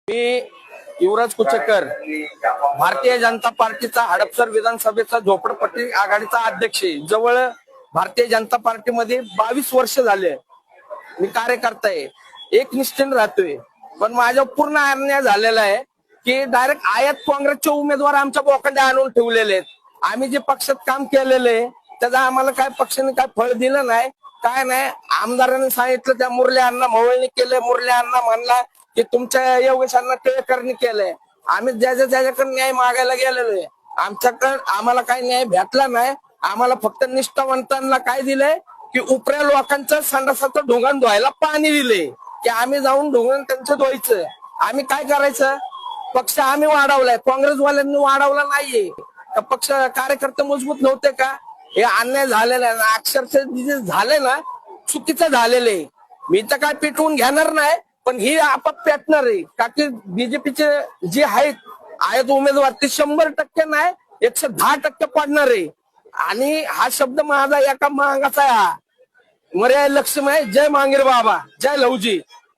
मी युवराज कुचेकर, भारतीय जनता पार्टीचा हडपसर विधानसभेचा झोपडपट्टी आघाडीचा अध्यक्ष आहे। जवळ भारतीय जनता पार्टीमध्ये 22 वर्ष झाले मी कार्यकर्ता आहे, एक निष्ठेने राहतोय। पण माझ्या पूर्ण अन्याय झालेला आहे की डायरेक्ट आयात काँग्रेसचे उमेदवार आमच्या बोकांडे आणून ठेवलेले आहेत। आम्ही जे पक्षात काम केलेलं आहे त्याचा आम्हाला काय पक्षाने काय फळ दिलं नाही, काय नाही। आमदारांनी सांगितलं त्या मुरली अण्णा मोहोळनी केले, मुरली अण्णा म्हणला की तुमच्या योगेशांना टिळकरनी केलंय। आम्ही ज्याच्याकडे न्याय मागायला गेलेलो आहे, आमच्याकडे आम्हाला काही न्याय भेटला नाही। आम्हाला फक्त निष्ठावंतांना काय दिलंय की उपऱ्या लोकांचं संडासाचं ढोंगण धुवायला पाणी दिले की आम्ही जाऊन ढोंगण त्यांचं धुवायचं। आम्ही काय करायचं, पक्ष आम्ही वाढवलाय, काँग्रेसवाल्यांनी वाढवला नाहीये। पक्ष कार्यकर्ते मजबूत नव्हते का? हे अन्याय झालेला आहे, अक्षरशः जे झाले ना चुकीचं झालेलं आहे। मी तर काय पेटवून घेणार नाही, पण ही आपाप पेटणार आहे का की बीजेपीचे जे आहेत उमेदवार ते 100% नाही 110% पडणार आहे। आणि हा शब्द माझा एका मागाचा आहे, मर्यादा लक्ष्मी आहे। जय मांगीर बाबा, जय लवजी।